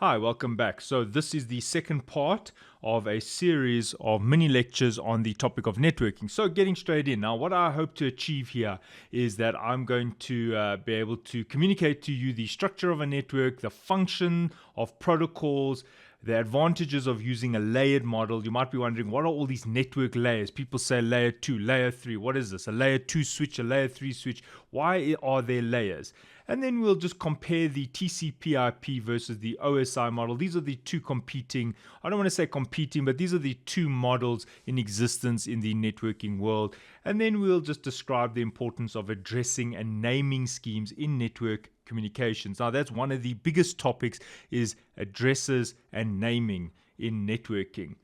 Hi, welcome back. So this is the second part of a series of mini lectures on the topic of networking. So getting straight in. Now, what I hope to achieve here is that I'm going to be able to communicate to you the structure of a network, the function of protocols, the advantages of using a layered model. You might be wondering, what are all these network layers? People say layer 2, layer 3. What is this? A layer 2 switch, a layer 3 switch. Why are there layers? And then we'll just compare the TCP/IP versus the OSI model. These are the two competing, I don't want to say competing, but these are the two models in existence in the networking world. And then we'll just describe the importance of addressing and naming schemes in network communications. Now, that's one of the biggest topics, is addresses and naming in networking.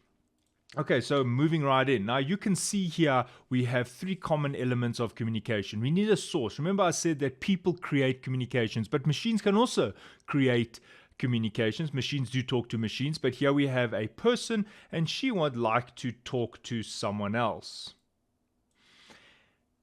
Okay, so moving right in. Now you can see here we have three common elements of communication. We need a source. Remember I said that people create communications, but machines can also create communications. Machines do talk to machines, but here we have a person and she would like to talk to someone else.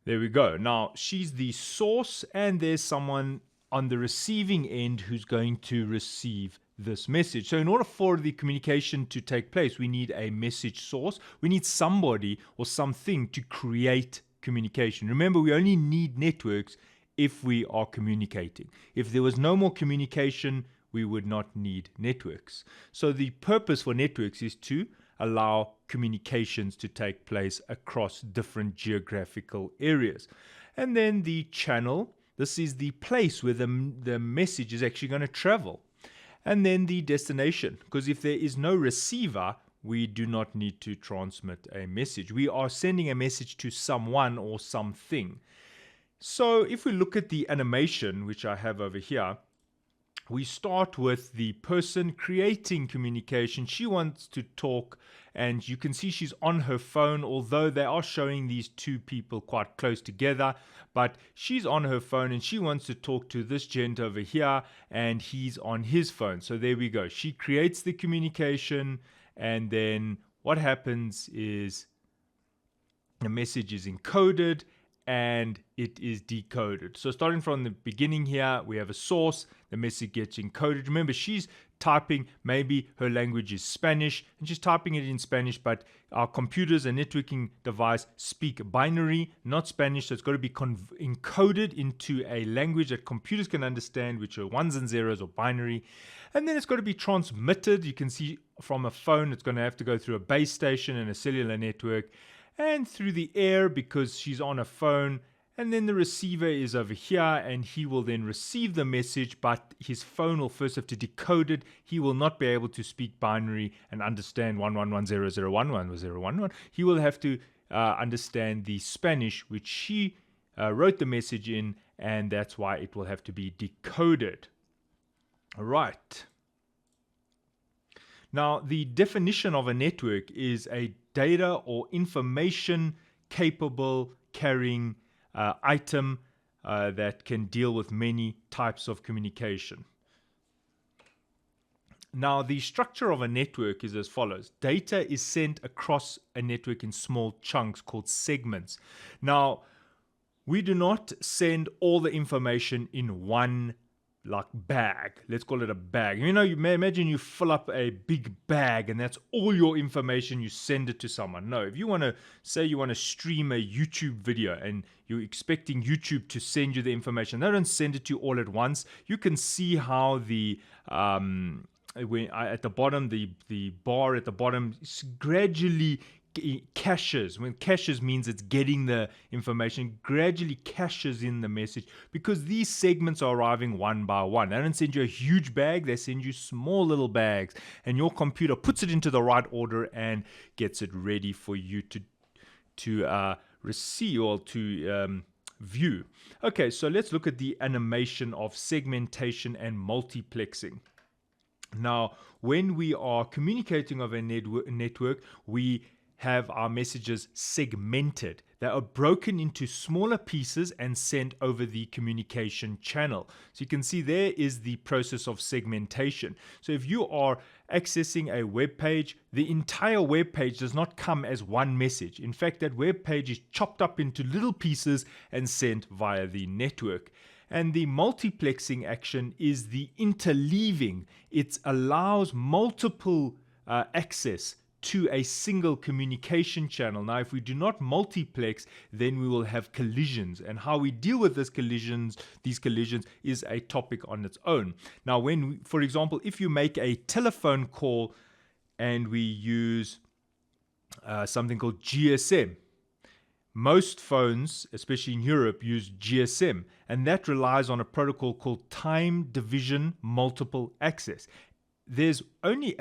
There we go. Now she's the source and there's someone on the receiving end who's going to receive this message. So in order for the communication to take place, we need a message source. We need somebody or something to create communication. Remember, we only need networks if we are communicating. If there was no more communication, we would not need networks. So the purpose for networks is to allow communications to take place across different geographical areas. And then the channel, this is the place where the message is actually going to travel. And then the destination, because if there is no receiver, we do not need to transmit a message. We are sending a message to someone or something. So if we look at the animation, which I have over here, we start with the person creating communication. She wants to talk, and you can see she's on her phone, although they are showing these two people quite close together. But she's on her phone and she wants to talk to this gent over here, and he's on his phone. So there we go. She creates the communication, and then what happens is the message is encoded and it is decoded. So starting from the beginning here, we have a source, the message gets encoded. Remember, she's typing, maybe her language is Spanish, and she's typing it in Spanish, but our computers and networking device speak binary, not Spanish, so it's got to be encoded into a language that computers can understand, which are ones and zeros or binary. And then it's got to be transmitted. You can see from a phone, it's going to have to go through a base station and a cellular network, and through the air because she's on a phone. And then the receiver is over here, and he will then receive the message, but his phone will first have to decode it. He will not be able to speak binary and understand 11100111011. He will have to understand the Spanish, which she wrote the message in, and that's why it will have to be decoded. All right. Now, the definition of a network is a data or information capable carrying item that can deal with many types of communication. Now, the structure of a network is as follows. Data is sent across a network in small chunks called segments. Now, we do not send all the information in one bag. Let's call it a bag. You may imagine you fill up a big bag and that's all your information, you send it to someone. No, if you want to say you want to stream a YouTube video and you're expecting YouTube to send you the information, they don't send it to you all at once. You can see how the at the bottom, the bar at the bottom gradually caches. When caches means it's getting the information, gradually caches in the message, because these segments are arriving one by one. They don't send you a huge bag, they send you small little bags, and your computer puts it into the right order and gets it ready for you to receive or to view. Okay, so let's look at the animation of segmentation and multiplexing. Now, when we are communicating over a network, we have our messages segmented. They are broken into smaller pieces and sent over the communication channel. So you can see there is the process of segmentation. So if you are accessing a web page, the entire web page does not come as one message. In fact, that web page is chopped up into little pieces and sent via the network. And the multiplexing action is the interleaving. It allows multiple access to a single communication channel. Now, if we do not multiplex, then we will have collisions. And how we deal with these collisions is a topic on its own. Now, for example, if you make a telephone call and we use something called GSM, most phones, especially in Europe, use GSM, and that relies on a protocol called time division multiple access. There's only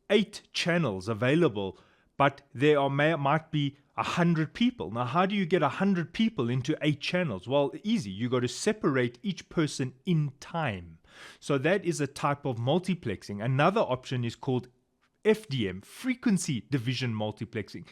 8 channels available, but there might be 100 people. Now, how do you get 100 people into 8 channels? Well, easy. You got to separate each person in time. So that is a type of multiplexing. Another option is called FDM, frequency division multiplexing.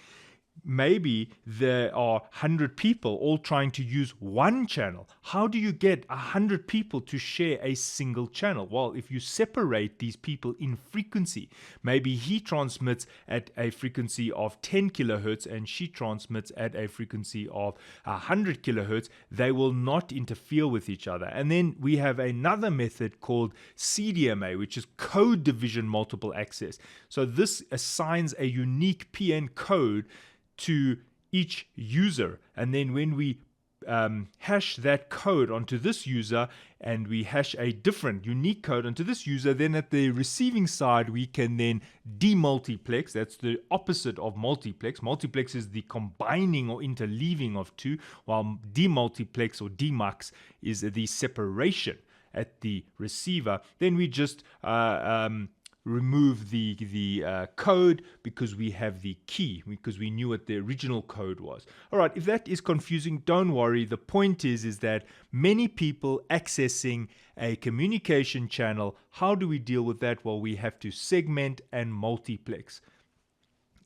Maybe there are 100 people all trying to use one channel. How do you get 100 people to share a single channel? Well, if you separate these people in frequency, maybe he transmits at a frequency of 10 kilohertz and she transmits at a frequency of 100 kilohertz, they will not interfere with each other. And then we have another method called CDMA, which is code division multiple access. So this assigns a unique PN code to each user, and then when we hash that code onto this user and we hash a different unique code onto this user, then at the receiving side we can then demultiplex. That's the opposite of multiplex. Multiplex is the combining or interleaving of two, while demultiplex or demux is the separation at the receiver. Then we just remove the code because we have the key, because we knew what the original code was. All right, if that is confusing, don't worry. The point is that many people accessing a communication channel, how do we deal with that? Well, we have to segment and multiplex.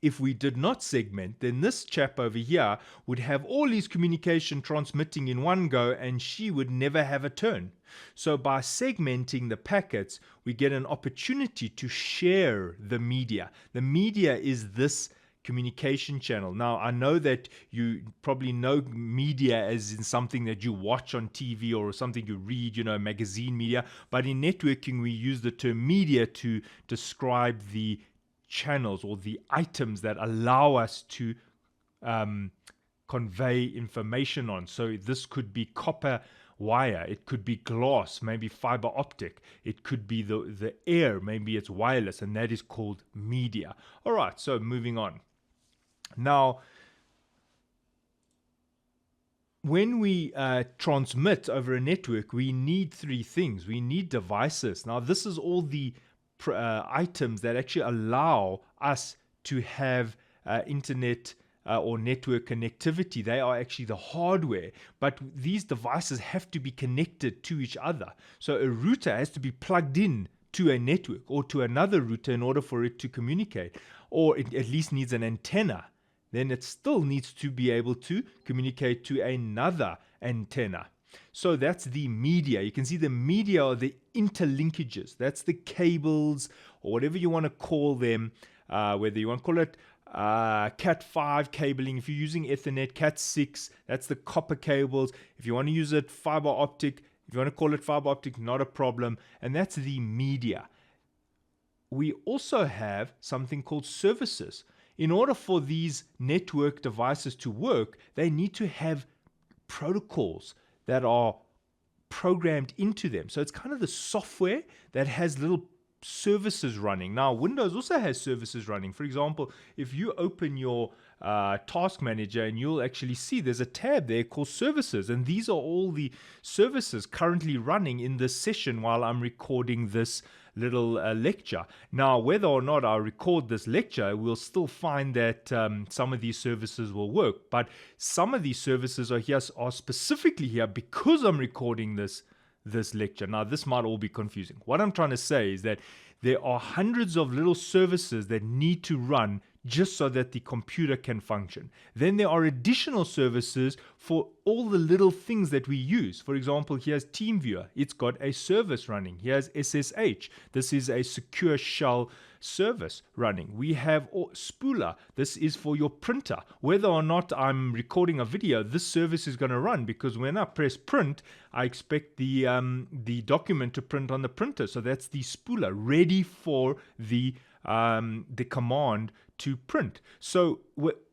If we did not segment, then this chap over here would have all his communication transmitting in one go and she would never have a turn. So by segmenting the packets, we get an opportunity to share the media. The media is this communication channel. Now, I know that you probably know media as in something that you watch on TV or something you read, magazine media, but in networking, we use the term media to describe the channels or the items that allow us to convey information on. So this could be copper wire, it could be glass, maybe fiber optic, it could be the air, maybe it's wireless, and that is called media. All right, so moving on. Now, when we transmit over a network, we need 3 things. We need devices. Now, this is all the items that actually allow us to have internet or network connectivity. They are actually the hardware, but these devices have to be connected to each other. So a router has to be plugged in to a network or to another router in order for it to communicate, or it at least needs an antenna. Then it still needs to be able to communicate to another antenna. So that's the media. You can see the media are the interlinkages. That's the cables or whatever you want to call them, whether you want to call it Cat5 cabling. If you're using Ethernet, Cat6, that's the copper cables. If you want to use it fiber optic, if you want to call it fiber optic, not a problem. And that's the media. We also have something called services. In order for these network devices to work, they need to have protocols that are programmed into them. So it's kind of the software that has little services running. Now, Windows also has services running. For example, if you open your task manager, and you'll actually see there's a tab there called services, and these are all the services currently running in this session while I'm recording this little lecture. Now, whether or not I record this lecture, we'll still find that some of these services will work, but some of these services are specifically here because I'm recording this lecture. Now, this might all be confusing. What I'm trying to say is that there are hundreds of little services that need to run just so that the computer can function. Then there are additional services for all the little things that we use. For example, here's TeamViewer. It's got a service running. Here's SSH. This is a secure shell service running. We have Spooler. This is for your printer. Whether or not I'm recording a video, this service is going to run, because when I press print, I expect the document to print on the printer. So that's the spooler ready for the command to print. So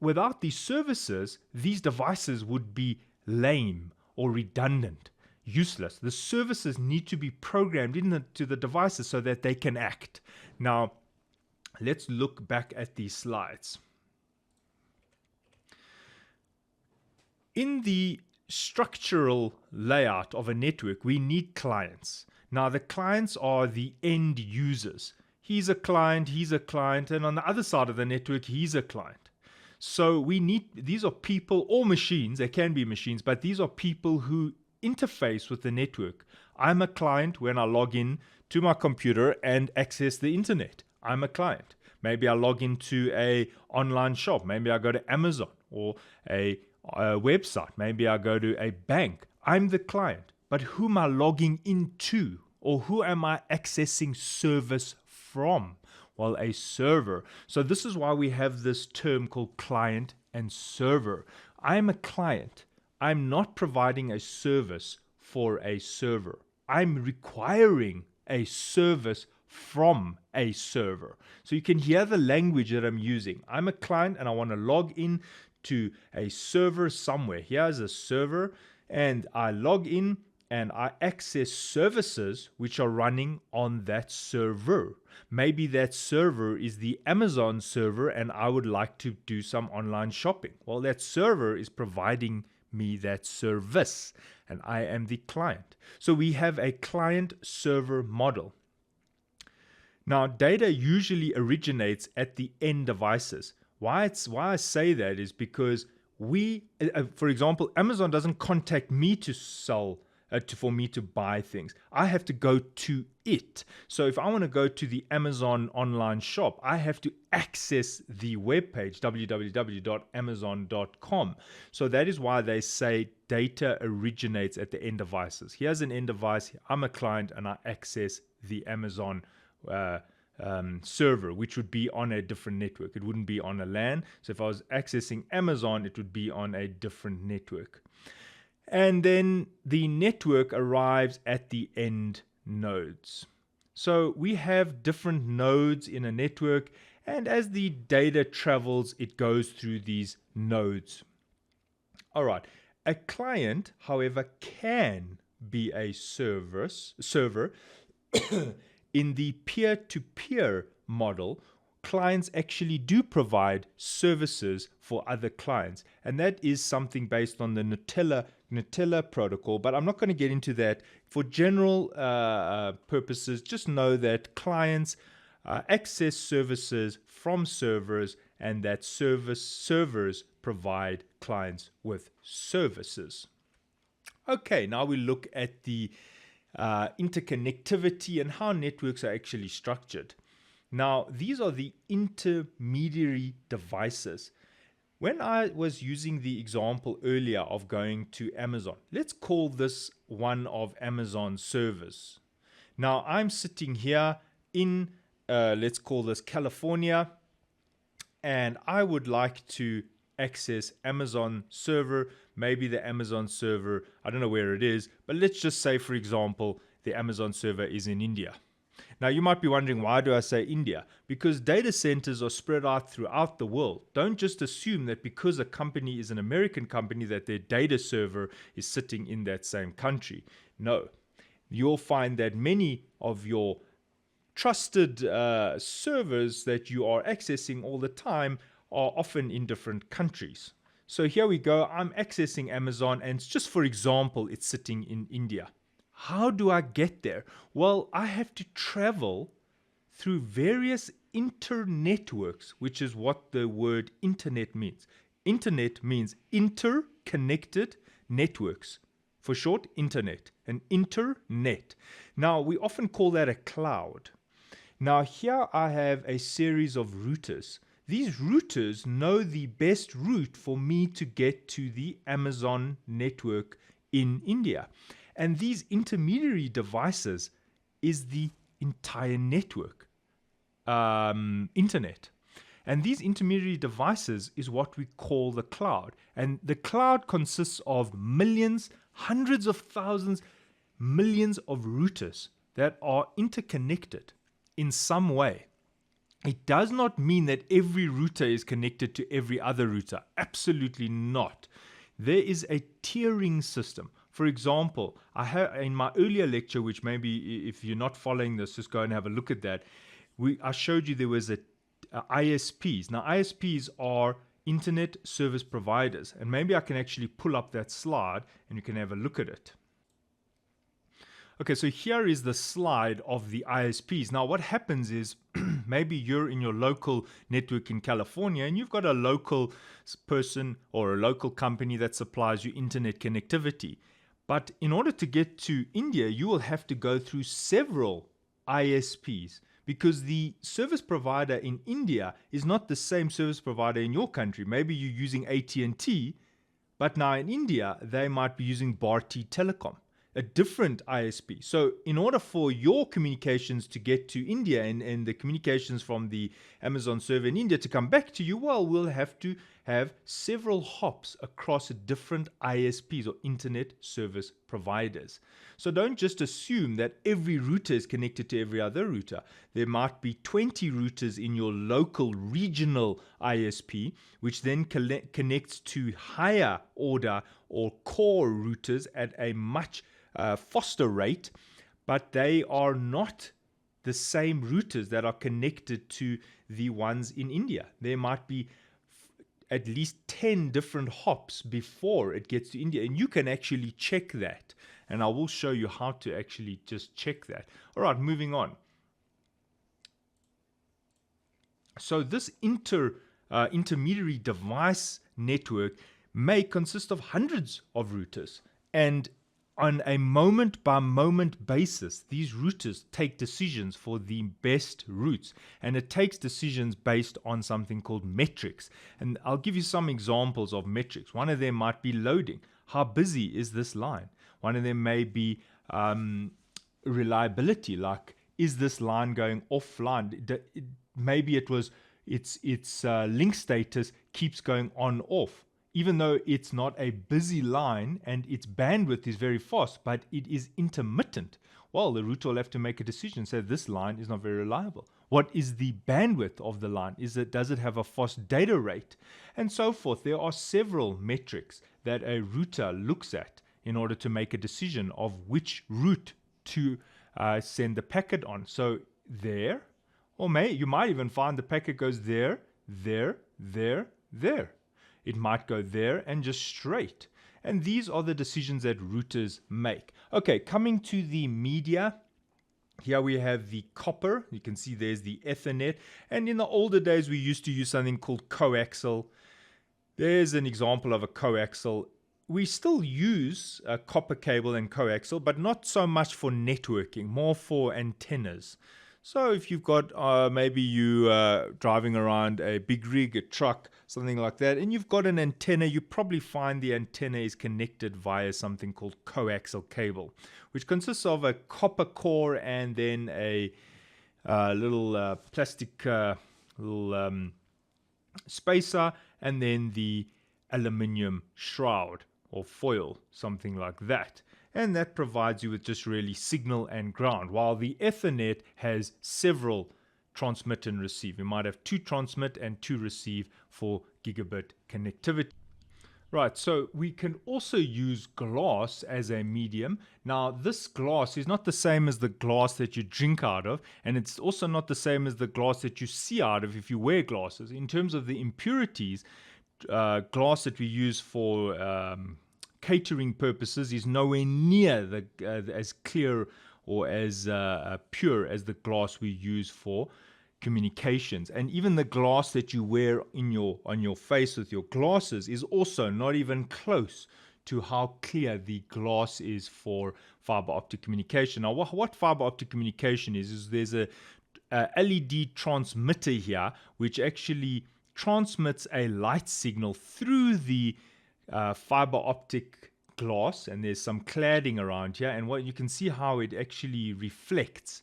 without these services, these devices would be lame or redundant, useless. The services need to be programmed into the devices so that they can act. Now, let's look back at these slides. In the structural layout of a network, we need clients. Now, the clients are the end users. He's a client, and on the other side of the network, he's a client. So these are people or machines, they can be machines, but these are people who interface with the network. I'm a client when I log in to my computer and access the internet. I'm a client. Maybe I log into an online shop. Maybe I go to Amazon or a website. Maybe I go to a bank. I'm the client. But who am I logging into, or who am I accessing service from? Well, a server. So this is why we have this term called client and server. I'm a client. I'm not providing a service for a server. I'm requiring a service from a server. So you can hear the language that I'm using. I'm a client and I want to log in to a server somewhere. Here's a server, and I log in and I access services which are running on that server. Maybe that server is the Amazon server and I would like to do some online shopping. Well, that server is providing me that service and I am the client. So we have a client-server model. Now, data usually originates at the end devices. Why I say that is because for example, Amazon doesn't contact me to sell for me to buy things. I have to go to it. So if I want to go to the Amazon online shop, I have to access the webpage, www.amazon.com. So that is why they say data originates at the end devices. Here's an end device. I'm a client and I access the Amazon server, which would be on a different network. It wouldn't be on a LAN. So if I was accessing Amazon, it would be on a different network. And then the network arrives at the end nodes. So we have different nodes in a network, and as the data travels, it goes through these nodes. All right. A client, however, can be a server. In the peer-to-peer model, clients actually do provide services for other clients, and that is something based on the Nutella protocol, but I'm not going to get into that. For general purposes, just know that clients access services from servers, and that servers provide clients with services. Okay, now we look at the interconnectivity and how networks are actually structured. Now, these are the intermediary devices. When I was using the example earlier of going to Amazon, let's call this one of Amazon's servers. Now, I'm sitting here in, let's call this California, and I would like to access Amazon server, maybe the Amazon server, I don't know where it is, but let's just say, for example, the Amazon server is in India. Now, you might be wondering, why do I say India? Because data centers are spread out throughout the world. Don't just assume that because a company is an American company that their data server is sitting in that same country. No, you'll find that many of your trusted servers that you are accessing all the time are often in different countries. So here we go. I'm accessing Amazon, and just for example, it's sitting in India. How do I get there? Well, I have to travel through various internetworks, which is what the word internet means. Internet means interconnected networks. For short, internet, an internet. Now, we often call that a cloud. Now, here I have a series of routers. these routers know the best route for me to get to the Amazon network in India. And these intermediary devices is the entire network, internet. And these intermediary devices is what we call the cloud. And the cloud consists of millions, hundreds of thousands, millions of routers that are interconnected in some way. It does not mean that every router is connected to every other router. Absolutely not. There is a tiering system. For example, I have in my earlier lecture, which maybe if you're not following this, just go and have a look at that. I showed you there was a ISPs. Now, ISPs are internet service providers, and maybe I can actually pull up that slide and you can have a look at it. Okay, so here is the slide of the ISPs. Now, what happens is maybe you're in your local network in California and you've got a local person or a local company that supplies you internet connectivity. But in order to get to India, you will have to go through several ISPs, because the service provider in India is not the same service provider in your country. Maybe you're using AT&T, but now in India, they might be using Bharti Telecom, a different ISP. So in order for your communications to get to India and the communications from the Amazon server in India to come back to you, well, we'll have to have several hops across different ISPs or internet service providers. So don't just assume that every router is connected to every other router. There might be 20 routers in your local regional ISP, which then connects to higher order or core routers at a much faster rate, but they are not the same routers that are connected to the ones in India. There might be at least 10 different hops before it gets to India, and you can actually check that. And I will show you how to actually just check that. All right, moving on. So this intermediary device network may consist of hundreds of routers, and on a moment-by-moment basis, these routers take decisions for the best routes, and it takes decisions based on something called metrics. And I'll give you some examples of metrics. One of them might be loading. How busy is this line? One of them may be reliability, like is this line going offline? Maybe its link status keeps going on off, even though it's not a busy line and its bandwidth is very fast, but it is intermittent. Well, the router will have to make a decision, say this line is not very reliable. What is the bandwidth of the line? Does it have a fast data rate? And so forth. There are several metrics that a router looks at in order to make a decision of which route to send the packet on. So there, or you might even find the packet goes there, there, there, there. It might go there and just straight. And these are the decisions that routers make. Okay, coming to the media. Here we have the copper. You can see there's the Ethernet. And in the older days, we used to use something called coaxial. There's an example of a coaxial. We still use a copper cable and coaxial, but not so much for networking, more for antennas. So if you've got maybe you driving around a big rig, a truck, something like that, and you've got an antenna, you probably find the antenna is connected via something called coaxial cable, which consists of a copper core and then a little plastic spacer, and then the aluminium shroud or foil, something like that. And that provides you with just really signal and ground, while the Ethernet has several transmit and receive. You might have 2 transmit and 2 receive for gigabit connectivity. Right, so we can also use glass as a medium. Now, this glass is not the same as the glass that you drink out of, and it's also not the same as the glass that you see out of if you wear glasses. In terms of the impurities, glass that we use for catering purposes is nowhere near as clear or as pure as the glass we use for communications. And even the glass that you wear on your face with your glasses is also not even close to how clear the glass is for fiber optic communication. Now, what fiber optic communication is there's a LED transmitter here which actually transmits a light signal through the fiber optic glass, and there's some cladding around here, and what you can see how it actually reflects.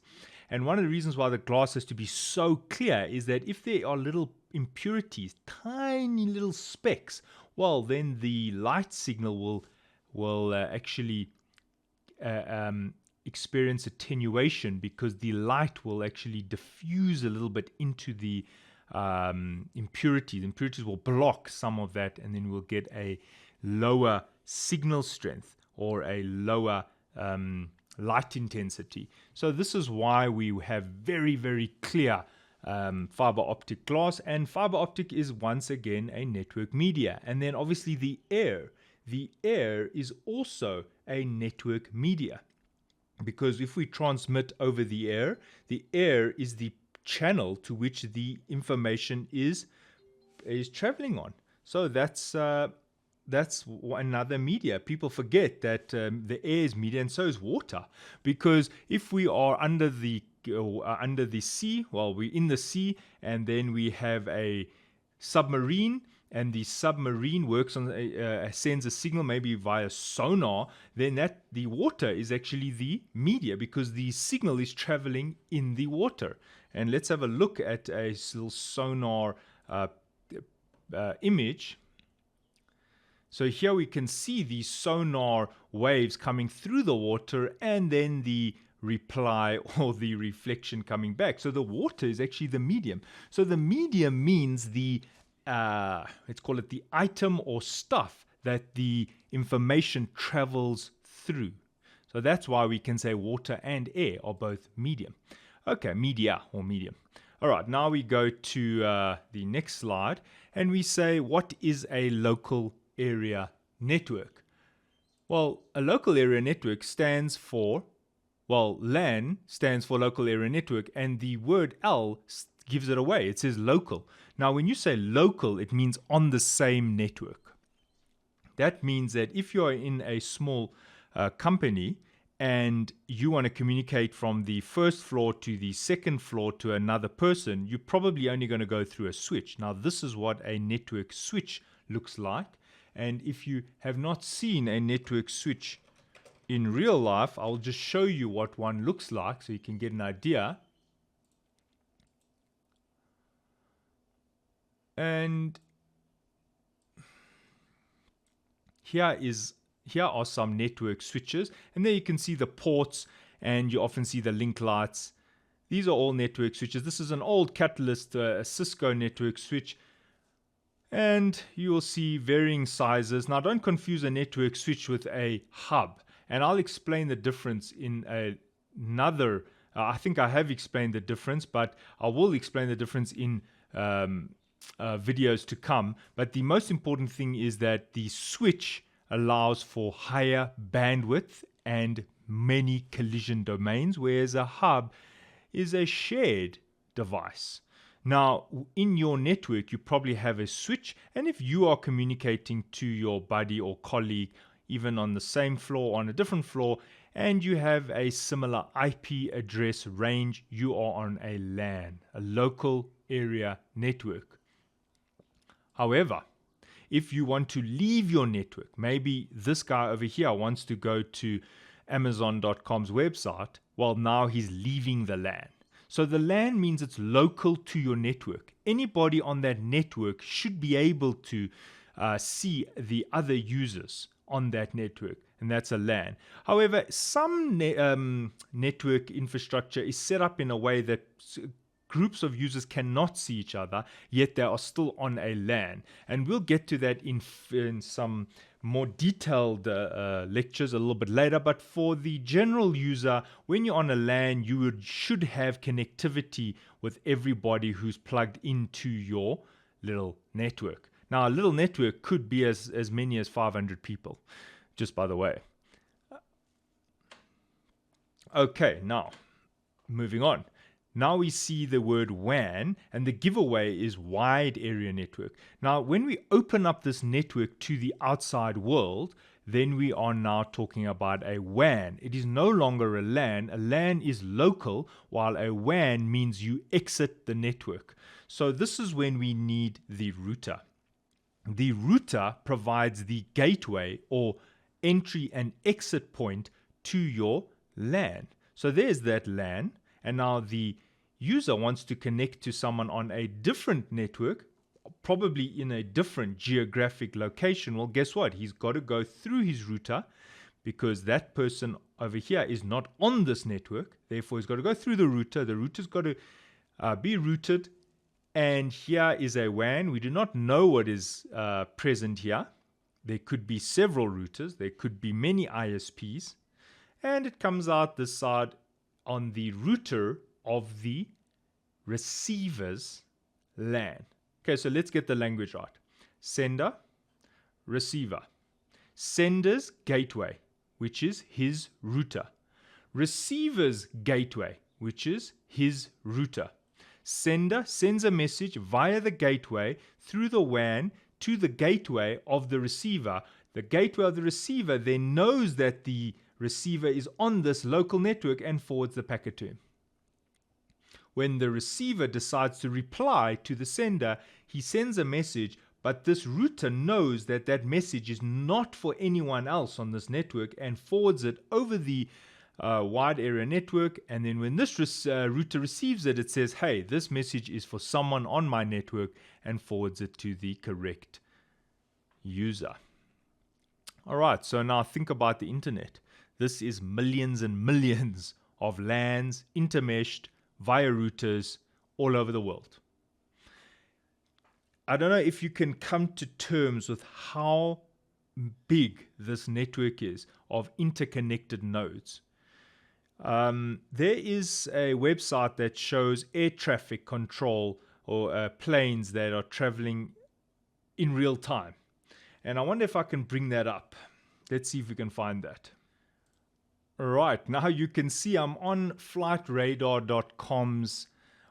And one of the reasons why the glass has to be so clear is that if there are little impurities, tiny little specks, well, then the light signal will actually experience attenuation, because the light will actually diffuse a little bit into the impurities. The impurities will block some of that, and then we'll get a lower signal strength or a lower light intensity. So this is why we have very, very clear fiber optic glass, and fiber optic is once again a network media. And then obviously the air is also a network media, because if we transmit over the air is the channel to which the information is traveling on. So that's another media. People forget that the air is media, and so is water, because if we are under the sea, well, we're in the sea, and then we have a submarine, and the submarine works on sends a signal maybe via sonar, then the water is actually the media, because the signal is traveling in the water. And let's have a look at a little sonar image. So here we can see the sonar waves coming through the water, and then the reply or the reflection coming back. So the water is actually the medium. So the medium means let's call it the item or stuff that the information travels through. So that's why we can say water and air are both medium. Okay, media or medium. All right, now we go to the next slide, and we say, what is a local area network? Well, a local area network stands for, LAN stands for local area network, and the word L gives it away. It says local. Now, when you say local, it means on the same network. That means that if you are in a small company and you want to communicate from the first floor to the second floor to another person, you're probably only going to go through a switch. Now, this is what a network switch looks like. And if you have not seen a network switch in real life, I'll just show you what one looks like so you can get an idea. And here are some network switches, and there you can see the ports, and you often see the link lights. These are all network switches. This is an old Catalyst, a Cisco network switch, and you will see varying sizes. Now, don't confuse a network switch with a hub, and I'll explain the difference in another. I think I have explained the difference, but I will explain the difference in videos to come. But the most important thing is that the switch allows for higher bandwidth and many collision domains, whereas a hub is a shared device. Now, in your network, you probably have a switch, and if you are communicating to your buddy or colleague, even on the same floor or on a different floor, and you have a similar IP address range, you are on a LAN, a local area network. However, if you want to leave your network, maybe this guy over here wants to go to Amazon.com's website, well, now he's leaving the LAN. So the LAN means it's local to your network. Anybody on that network should be able to see the other users on that network, and that's a LAN. However, some network infrastructure is set up in a way that groups of users cannot see each other, yet they are still on a LAN. And we'll get to that in some more detailed lectures a little bit later. But for the general user, when you're on a LAN, you should have connectivity with everybody who's plugged into your little network. Now, a little network could be as many as 500 people, just by the way. Okay, now, moving on. Now we see the word WAN, and the giveaway is wide area network. Now, when we open up this network to the outside world, then we are now talking about a WAN. It is no longer a LAN. A LAN is local, while a WAN means you exit the network. So this is when we need the router. The router provides the gateway or entry and exit point to your LAN. So there's that LAN, and now the user wants to connect to someone on a different network, probably in a different geographic location. Well, guess what? He's got to go through his router because that person over here is not on this network. Therefore, he's got to go through the router. The router's got to be routed. And here is a WAN. We do not know what is present here. There could be several routers. There could be many ISPs. And it comes out this side on the router of the receiver's LAN. Okay, so let's get the language right. Sender, receiver. Sender's gateway, which is his router. Receiver's gateway, which is his router. Sender sends a message via the gateway through the WAN to the gateway of the receiver. The gateway of the receiver then knows that the receiver is on this local network and forwards the packet to him. When the receiver decides to reply to the sender, he sends a message, but this router knows that that message is not for anyone else on this network and forwards it over the wide area network. And then when this router receives it, it says, hey, this message is for someone on my network, and forwards it to the correct user. All right, so now think about the internet. This is millions and millions of LANs intermeshed via routers all over the world. I don't know if you can come to terms with how big this network is of interconnected nodes. There is a website that shows air traffic control or planes that are traveling in real time. And I wonder if I can bring that up. Let's see if we can find that. All right, now you can see I'm on flightradar.com's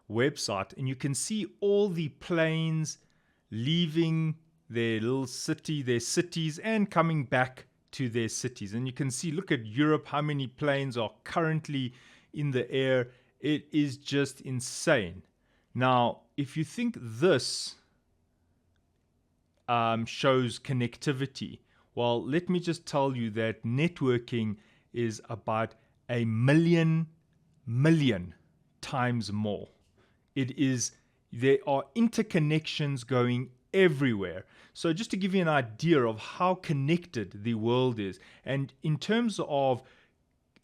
website, and you can see all the planes leaving their little city, their cities, and coming back to their cities. And you can see, look at Europe, how many planes are currently in the air. It is just insane. Now, if you think this shows connectivity, well, let me just tell you that networking is about 1 million times more. There are interconnections going everywhere. So just to give you an idea of how connected the world is, and in terms of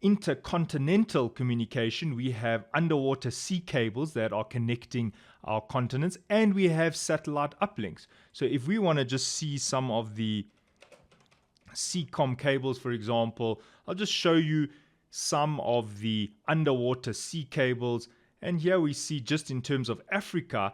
intercontinental communication, we have underwater sea cables that are connecting our continents, and we have satellite uplinks. So if we want to just see some of the CCOM cables, for example, I'll just show you some of the underwater sea cables. And here we see just in terms of Africa,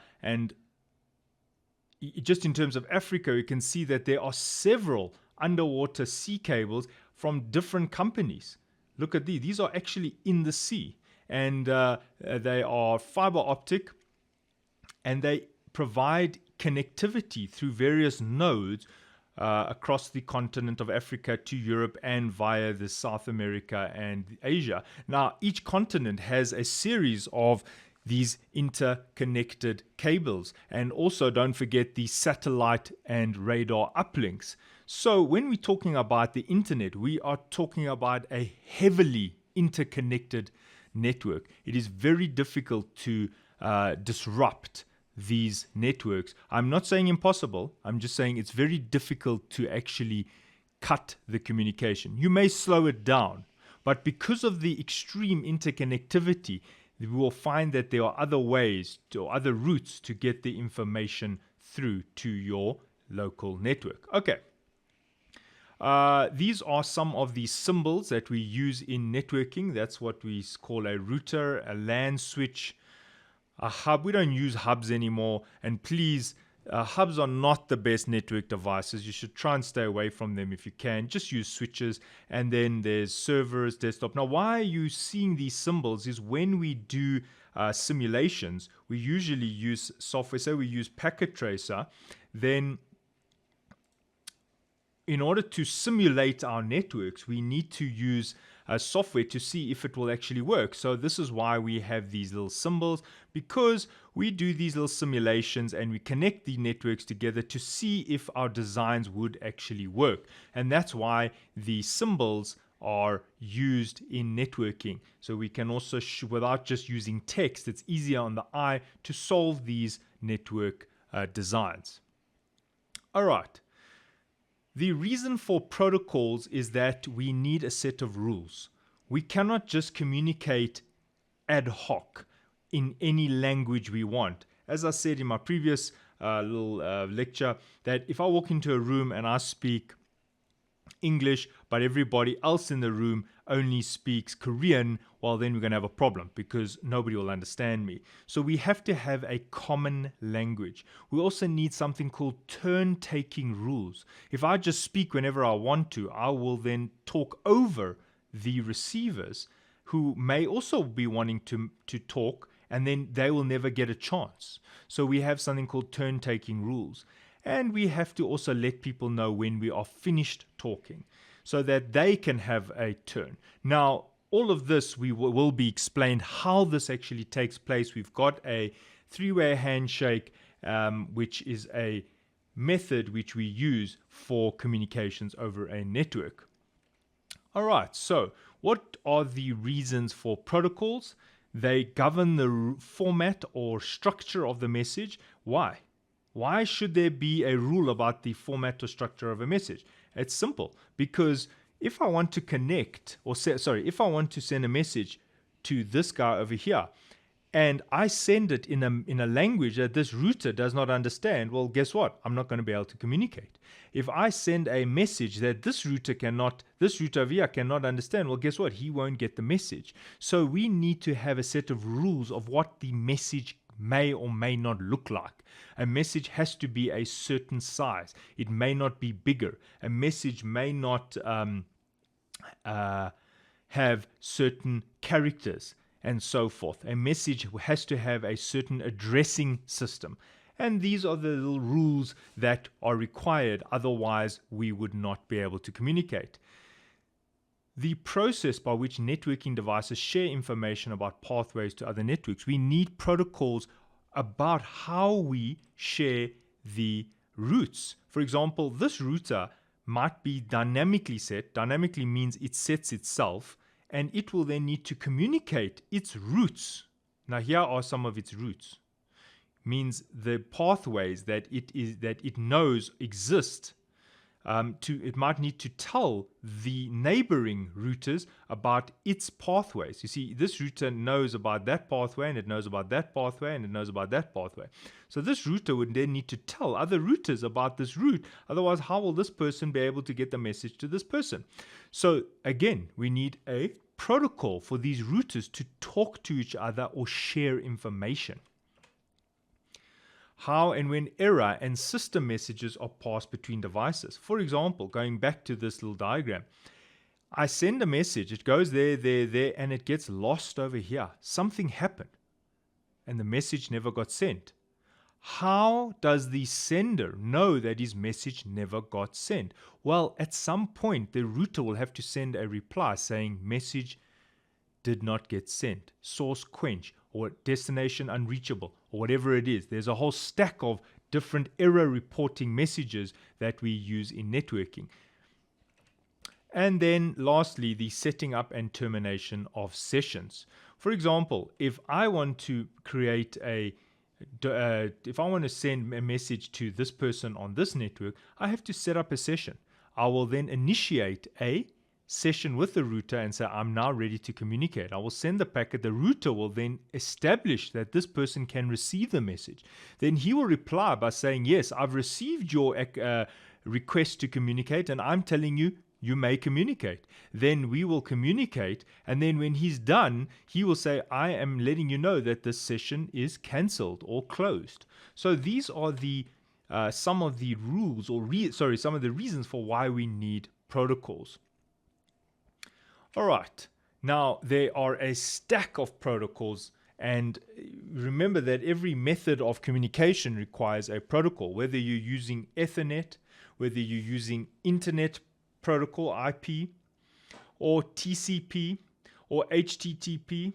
you can see that there are several underwater sea cables from different companies. Look at these. These are actually in the sea, and they are fiber optic, and they provide connectivity through various nodes across the continent of Africa to Europe and via the South America and Asia. Now, each continent has a series of these interconnected cables, and also don't forget the satellite and radar uplinks. So when we're talking about the internet, we are talking about a heavily interconnected network. It is very difficult to disrupt these networks. I'm not saying impossible. I'm just saying it's very difficult to actually cut the communication. You may slow it down, but because of the extreme interconnectivity, we will find that there are other ways or other routes to get the information through to your local network. Okay. These are some of the symbols that we use in networking. That's what we call a router, a LAN switch, a hub. We don't use hubs anymore, and please, hubs are not the best network devices. You should try and stay away from them if you can. Just use switches. And then there's servers, desktop. Now, why are you seeing these symbols is when we do simulations, we usually use software. Say we use Packet Tracer, then in order to simulate our networks, we need to use software to see if it will actually work. So this is why we have these little symbols, because we do these little simulations and we connect the networks together to see if our designs would actually work. And that's why the symbols are used in networking. So we can also, without just using text, it's easier on the eye to solve these network designs. All right. The reason for protocols is that we need a set of rules. We cannot just communicate ad hoc in any language we want. As I said in my previous little lecture, that if I walk into a room and I speak English, but everybody else in the room only speaks Korean, well, then we're going to have a problem because nobody will understand me. So we have to have a common language. We also need something called turn-taking rules. If I just speak whenever I want to, I will then talk over the receivers who may also be wanting to talk, and then they will never get a chance. So we have something called turn-taking rules. And we have to also let people know when we are finished talking so that they can have a turn. Now, all of this will be explained how this actually takes place. We've got a three-way handshake, which is a method which we use for communications over a network. All right, so what are the reasons for protocols? They govern the format or structure of the message. Why? Why should there be a rule about the format or structure of a message? It's simple, because if I want to connect, if I want to send a message to this guy over here, and I send it in a language that this router does not understand, well, guess what? I'm not going to be able to communicate. If I send a message that this router over here cannot understand, well, guess what? He won't get the message. So we need to have a set of rules of what the message may or may not look like. A message has to be a certain size. It may not be bigger. A message may not have certain characters and so forth. A message has to have a certain addressing system. And these are the little rules that are required. Otherwise, we would not be able to communicate. The process by which networking devices share information about pathways to other networks, we need protocols about how we share the routes. For example, this router might be dynamically set. Dynamically means it sets itself, and it will then need to communicate its routes. Now, here are some of its routes. Means the pathways that it knows exist. It might need to tell the neighboring routers about its pathways. You see, this router knows about that pathway, and it knows about that pathway, and it knows about that pathway. So this router would then need to tell other routers about this route. Otherwise, how will this person be able to get the message to this person? So again, we need a protocol for these routers to talk to each other or share information. How and when error and system messages are passed between devices. For example, going back to this little diagram, I send a message, it goes there, and it gets lost over here. Something happened, and the message never got sent. How does the sender know that his message never got sent? Well, at some point, the router will have to send a reply saying message did not get sent, source quench, or destination unreachable, or whatever it is. There's a whole stack of different error reporting messages that we use in networking. And then lastly, the setting up and termination of sessions. For example, if I want to create if I want to send a message to this person on this network, I have to set up a session. I will then initiate a session with the router and say, I'm now ready to communicate. I will send the packet. The router will then establish that this person can receive the message. Then he will reply by saying, yes, I've received your request to communicate, and I'm telling you, you may communicate. Then we will communicate, and then when he's done, he will say, I am letting you know that this session is cancelled or closed. So these are the some of the rules, or some of the reasons for why we need protocols. All right, now there are a stack of protocols And remember that every method of communication requires a protocol, whether you're using Ethernet, whether you're using Internet Protocol IP, or TCP, or HTTP.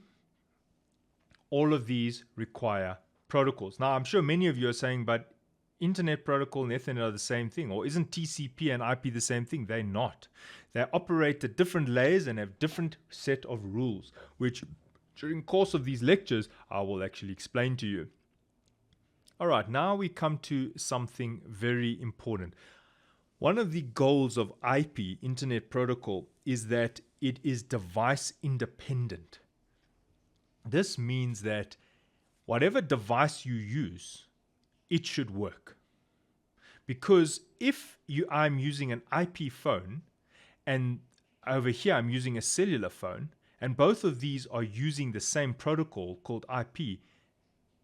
All of these require protocols. Now, I'm sure many of you are saying, but Internet Protocol and Ethernet are the same thing, or isn't TCP and IP the same thing? They're not. They operate at different layers and have different set of rules, which during the course of these lectures, I will actually explain to you. All right, now we come to something very important. One of the goals of IP, Internet Protocol, is that it is device independent. This means that whatever device you use, it should work. Because if I'm using an IP phone and over here I'm using a cellular phone, and both of these are using the same protocol called IP,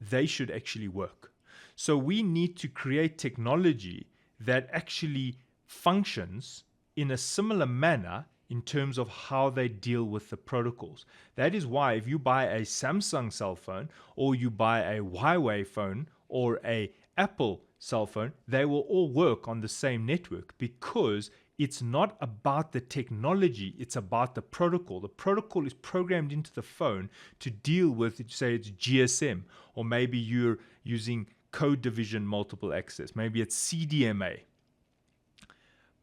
they should actually work. So we need to create technology that actually functions in a similar manner in terms of how they deal with the protocols. That is why if you buy a Samsung cell phone, or you buy a Huawei phone, or a Apple cell phone, they will all work on the same network, because it's not about the technology, it's about the protocol. The protocol is programmed into the phone to deal with, say it's GSM, or maybe you're using code division multiple access, maybe it's CDMA.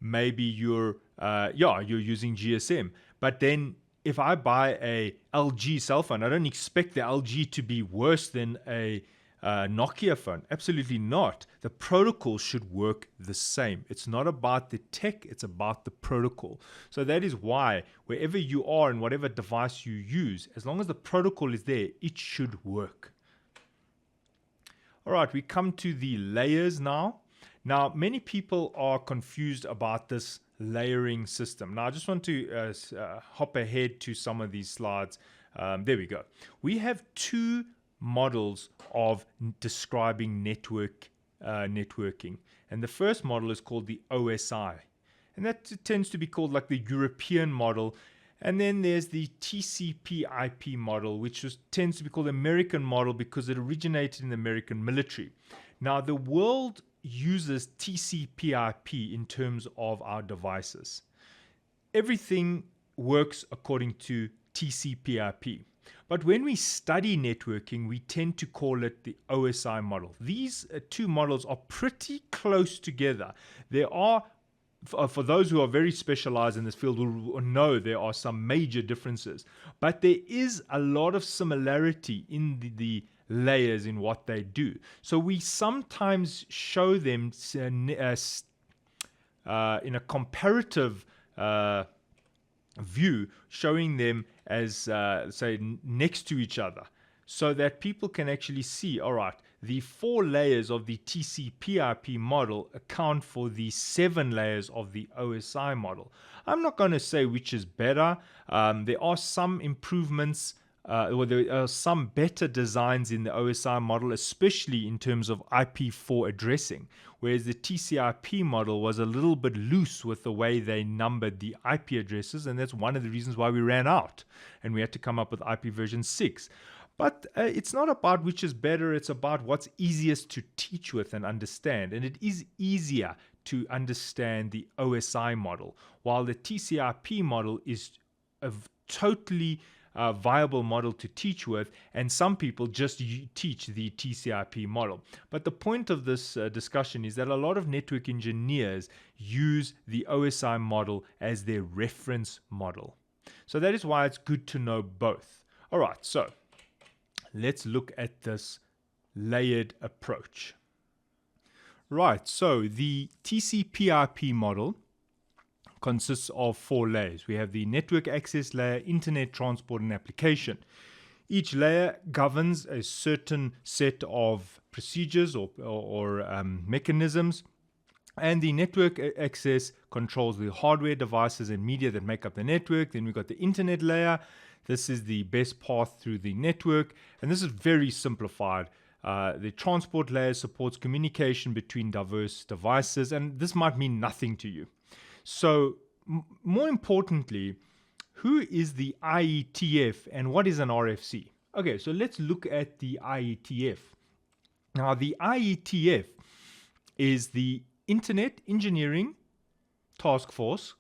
Maybe you're using GSM. But then if I buy a LG cell phone, I don't expect the LG to be worse than a Nokia phone. Absolutely not. The protocol should work the same. It's not about the tech, it's about the protocol. So that is why wherever you are and whatever device you use, as long as the protocol is there, it should work. All right, we come to the layers now. Now, many people are confused about this layering system. Now, I just want to hop ahead to some of these slides. There we go. We have two models of describing networking. And the first model is called the OSI. And that tends to be called like the European model. And then there's the TCP/IP model, which tends to be called the American model because it originated in the American military. Now, the world uses TCP/IP in terms of our devices. Everything works according to TCP/IP. But when we study networking, we tend to call it the OSI model. These two models are pretty close together. There are, for those who are very specialized in this field, will know there are some major differences. But there is a lot of similarity in the layers in what they do. So we sometimes show them in a comparative view, showing them as say next to each other, so that people can actually see, all right, the 4 layers of the TCP/IP model account for the 7 layers of the OSI model. I'm not going to say which is better. There are some improvements, or there are some better designs in the OSI model, especially in terms of IP4 addressing, whereas the TCP/IP model was a little bit loose with the way they numbered the IP addresses, and that's one of the reasons why we ran out and we had to come up with IP version 6. But it's not about which is better, it's about what's easiest to teach with and understand. And it is easier to understand the OSI model, while the TCP/IP model is a totally viable model to teach with, and some people just teach the TCP/IP model. But the point of this discussion is that a lot of network engineers use the OSI model as their reference model. So that is why it's good to know both. All right, so let's look at this layered approach. Right, so the TCP/IP model consists of 4 layers. We have the network access layer, internet transport, and application. Each layer governs a certain set of procedures or mechanisms, and the network access controls the hardware, devices, and media that make up the network. Then we've got the internet layer. This is the best path through the network, and this is very simplified. The transport layer supports communication between diverse devices, and this might mean nothing to you. So, more importantly, who is the IETF and what is an RFC? Okay, so let's look at the IETF. Now, the IETF is the Internet Engineering Task Force,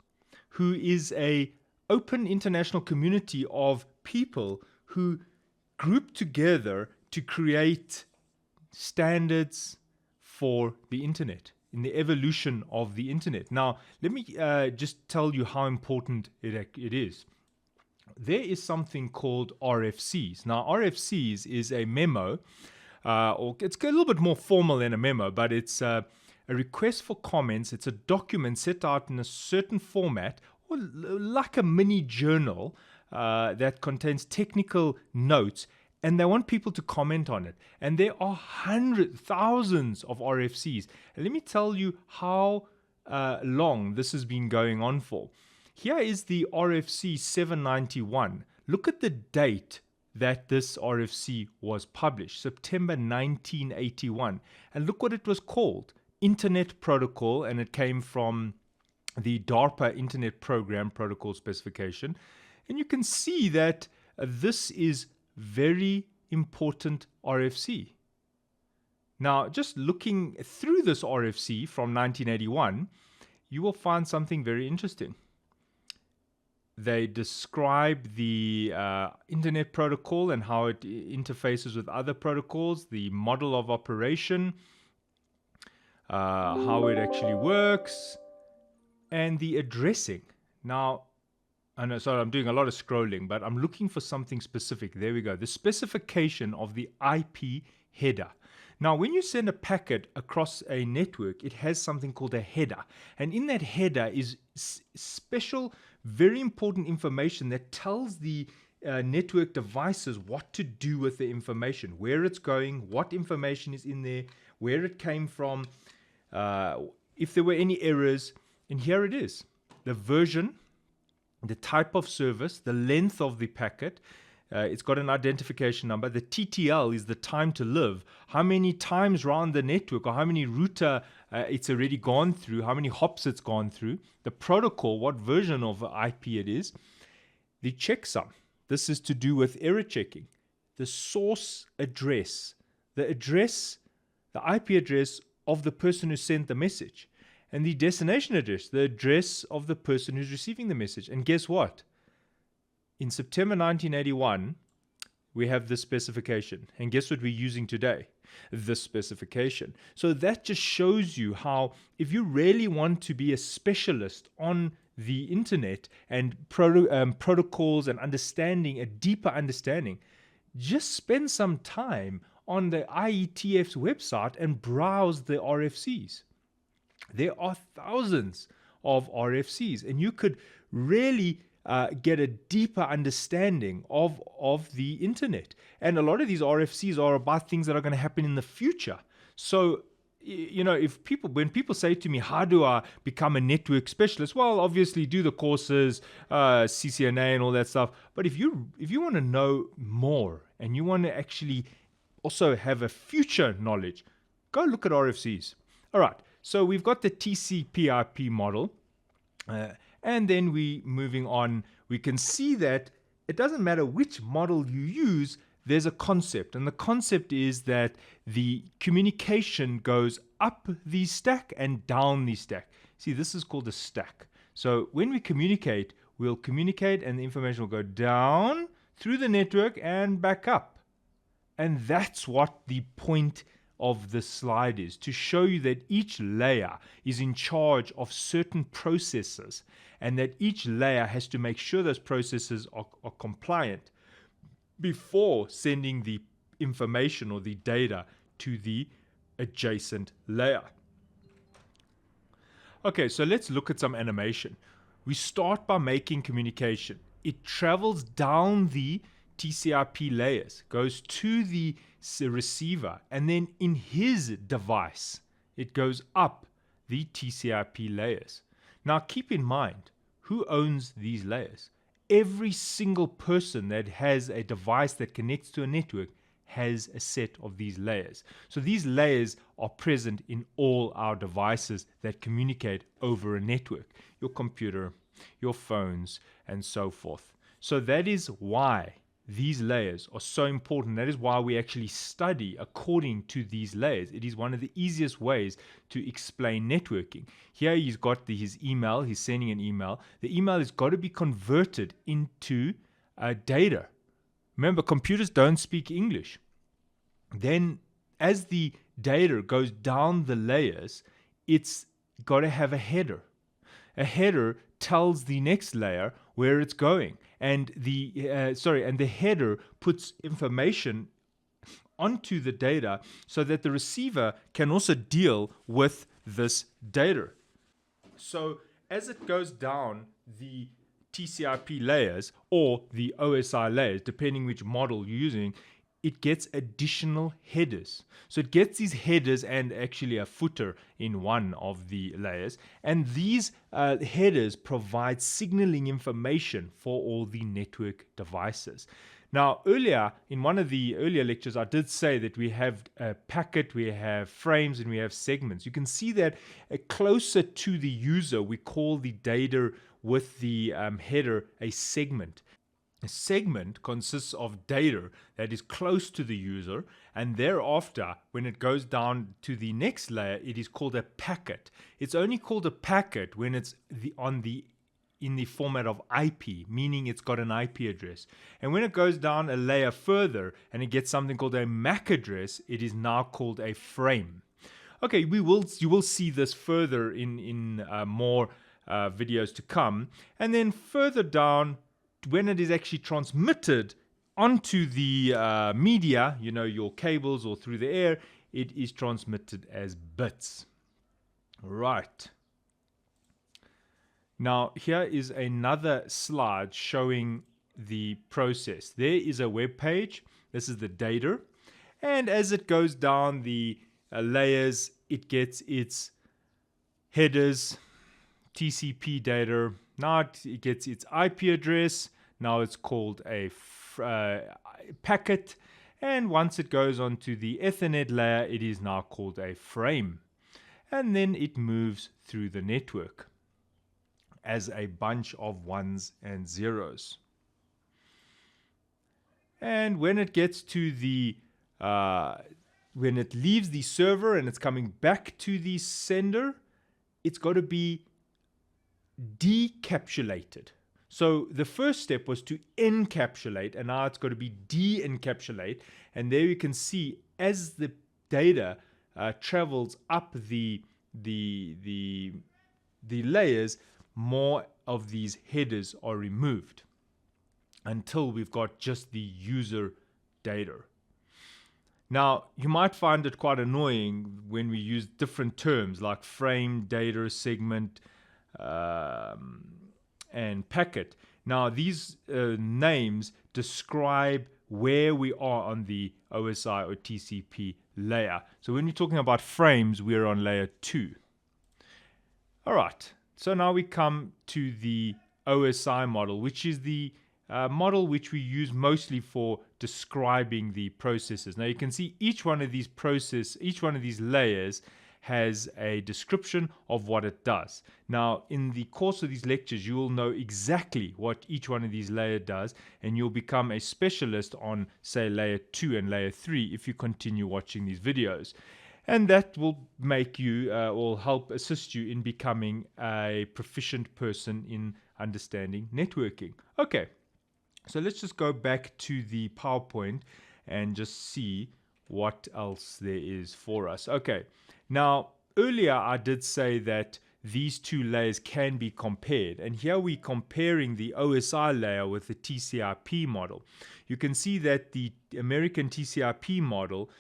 who is a open international community of people who group together to create standards for the internet, in the evolution of the internet. Now, let me just tell you how important it is. There is something called RFCs. Now, RFCs is a memo, or it's a little bit more formal than a memo, but it's a request for comments. It's a document set out in a certain format, or like a mini journal that contains technical notes, and they want people to comment on it. And there are thousands of RFCs. And let me tell you how long this has been going on for. Here is the RFC 791. Look at the date that this RFC was published, September 1981. And look what it was called, Internet Protocol, and it came from the DARPA Internet Program Protocol Specification. And you can see that this is very important RFC. Now, just looking through this RFC from 1981, you will find something very interesting. They describe the Internet Protocol and how it interfaces with other protocols, the model of operation, how it actually works, and the addressing. Now, I know, sorry, I'm doing a lot of scrolling, but I'm looking for something specific. There we go. The specification of the IP header. Now, when you send a packet across a network, it has something called a header. And in that header is special, very important information that tells the network devices what to do with the information, where it's going, what information is in there, where it came from, if there were any errors. And here it is, the version, the type of service, the length of the packet. It's got an identification number. The TTL is the time to live. How many times around the network, or how many router it's already gone through, how many hops it's gone through. The protocol, what version of IP it is. The checksum. This is to do with error checking. The source address. The address, the IP address of the person who sent the message. And the destination address, the address of the person who's receiving the message. And guess what? In September 1981, we have this specification. And guess what we're using today? This specification. So that just shows you how, if you really want to be a specialist on the internet and protocols and understanding, a deeper understanding, just spend some time on the IETF's website and browse the RFCs. There are thousands of RFCs, and you could really get a deeper understanding of the internet. And a lot of these RFCs are about things that are going to happen in the future. So, you know, when people say to me, how do I become a network specialist? Well, obviously do the courses, CCNA and all that stuff. But if you want to know more and you want to actually also have a future knowledge, go look at RFCs. All right. So we've got the TCP/IP model, and then moving on, we can see that it doesn't matter which model you use, there's a concept. And the concept is that the communication goes up the stack and down the stack. See, this is called a stack. So when we communicate, we'll communicate and the information will go down through the network and back up. And that's what the point of this slide is, to show you that each layer is in charge of certain processes and that each layer has to make sure those processes are compliant before sending the information or the data to the adjacent layer. Okay, so let's look at some animation. We start by making communication. It travels down the TCP layers, goes to the receiver, and then in his device, it goes up the TCP layers. Now keep in mind, who owns these layers? Every single person that has a device that connects to a network has a set of these layers. So these layers are present in all our devices that communicate over a network. Your computer, your phones, and so forth. So that is why these layers are so important. That is why we actually study according to these layers. It is one of the easiest ways to explain networking. Here he's got his email, he's sending an email. The email has got to be converted into data. Remember, computers don't speak English. Then as the data goes down the layers, it's got to have a header. A header tells the next layer where it's going, and the header puts information onto the data so that the receiver can also deal with this data. So as it goes down the TCP layers or the OSI layers, depending which model you're using, it gets additional headers. So it gets these headers and actually a footer in one of the layers. And these headers provide signaling information for all the network devices. Now, earlier, in one of the earlier lectures, I did say that we have a packet, we have frames, and we have segments. You can see that closer to the user, we call the data with the header a segment. A segment consists of data that is close to the user, and thereafter, when it goes down to the next layer, it is called a packet. It's only called a packet when it's in the format of IP, meaning it's got an IP address. And when it goes down a layer further and it gets something called a MAC address, it is now called a frame. Okay, you will see this further in more videos to come. And then further down, when it is actually transmitted onto the media, your cables or through the air, it is transmitted as bits. Right. Now, here is another slide showing the process. There is a web page. This is the data. And as it goes down the layers, it gets its headers, TCP data. Now it gets its IP address. Now it's called a packet. And once it goes onto the Ethernet layer, it is now called a frame. And then it moves through the network as a bunch of ones and zeros. And when it gets to the when it leaves the server and it's coming back to the sender, it's got to be decapsulated. So the first step was to encapsulate, and now it's got to be de-encapsulate. And there you can see as the data travels up the layers, more of these headers are removed until we've got just the user data. Now, you might find it quite annoying when we use different terms like frame, data, segment, and packet. Now, these names describe where we are on the OSI or TCP layer. So when we're talking about frames, we're on layer 2. All right. So now we come to the OSI model, which is the model which we use mostly for describing the processes. Now you can see each one of these layers has a description of what it does. Now in the course of these lectures, you will know exactly what each one of these layers does, and you'll become a specialist on, say, layer 2 and layer 3 if you continue watching these videos. And that will make you or help assist you in becoming a proficient person in understanding networking. Okay, so let's just go back to the PowerPoint and just see what else there is for us. Okay, now earlier I did say that these two layers can be compared, and here we're comparing the OSI layer with the TCP model. You can see that the American TCP model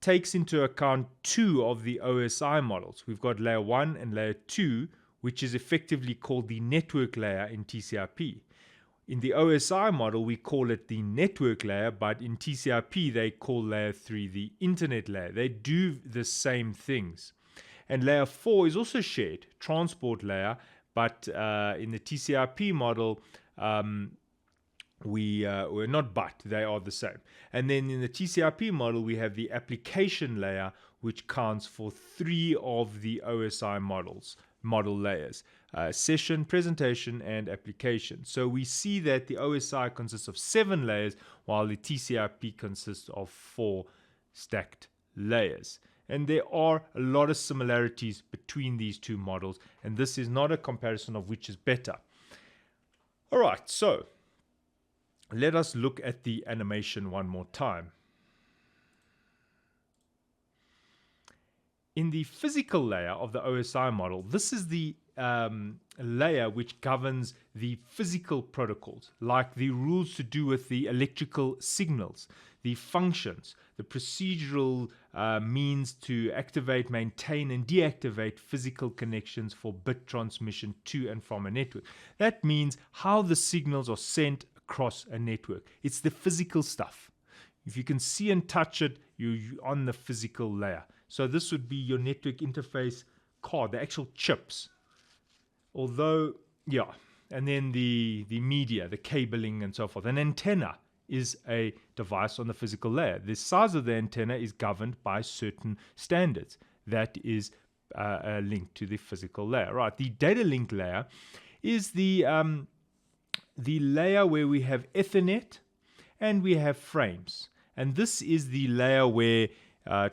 takes into account two of the OSI models. We've got layer 1 and layer 2, which is effectively called the network layer in TCP. In the OSI model, we call it the network layer, but in TCP, they call layer 3 the internet layer. They do the same things. And layer 4 is also shared, transport layer, but in the TCP model, we're not, but they are the same. And then in the TCP model, we have the application layer, which counts for 3 of the OSI models. model layers: session, presentation, and application. So we see that the OSI consists of 7 layers, while the TCP consists of 4 stacked layers. And there are a lot of similarities between these two models, and this is not a comparison of which is better. All right, so let us look at the animation one more time. In the physical layer of the OSI model, this is the layer which governs the physical protocols, like the rules to do with the electrical signals, the functions, the procedural means to activate, maintain, and deactivate physical connections for bit transmission to and from a network. That means how the signals are sent across a network. It's the physical stuff. If you can see and touch it, you're on the physical layer. So this would be your network interface card, the actual chips. Although, yeah, and then the media, the cabling and so forth. An antenna is a device on the physical layer. The size of the antenna is governed by certain standards. That is linked to the physical layer. Right, the data link layer is the layer where we have Ethernet and we have frames. And this is the layer where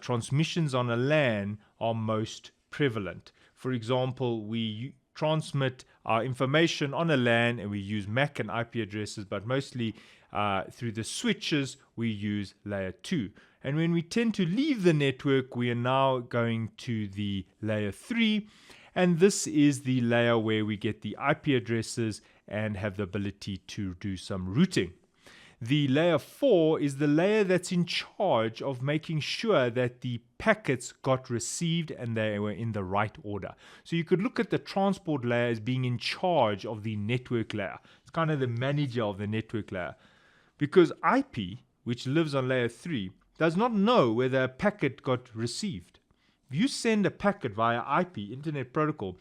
transmissions on a LAN are most prevalent. For example, we transmit our information on a LAN and we use MAC and IP addresses, but mostly through the switches we use layer 2. And when we tend to leave the network, we are now going to the layer 3, and this is the layer where we get the IP addresses and have the ability to do some routing. The layer 4 is the layer that's in charge of making sure that the packets got received and they were in the right order. So you could look at the transport layer as being in charge of the network layer. It's kind of the manager of the network layer. Because IP, which lives on layer 3, does not know whether a packet got received. If you send a packet via IP, Internet Protocol,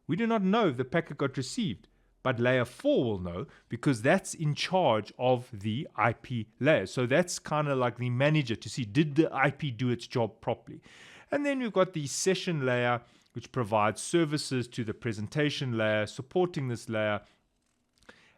we do not know if the packet got received. But layer 4 will know, because that's in charge of the IP layer. So that's kind of like the manager to see, did the IP do its job properly? And then we've got the session layer, which provides services to the presentation layer, supporting this layer.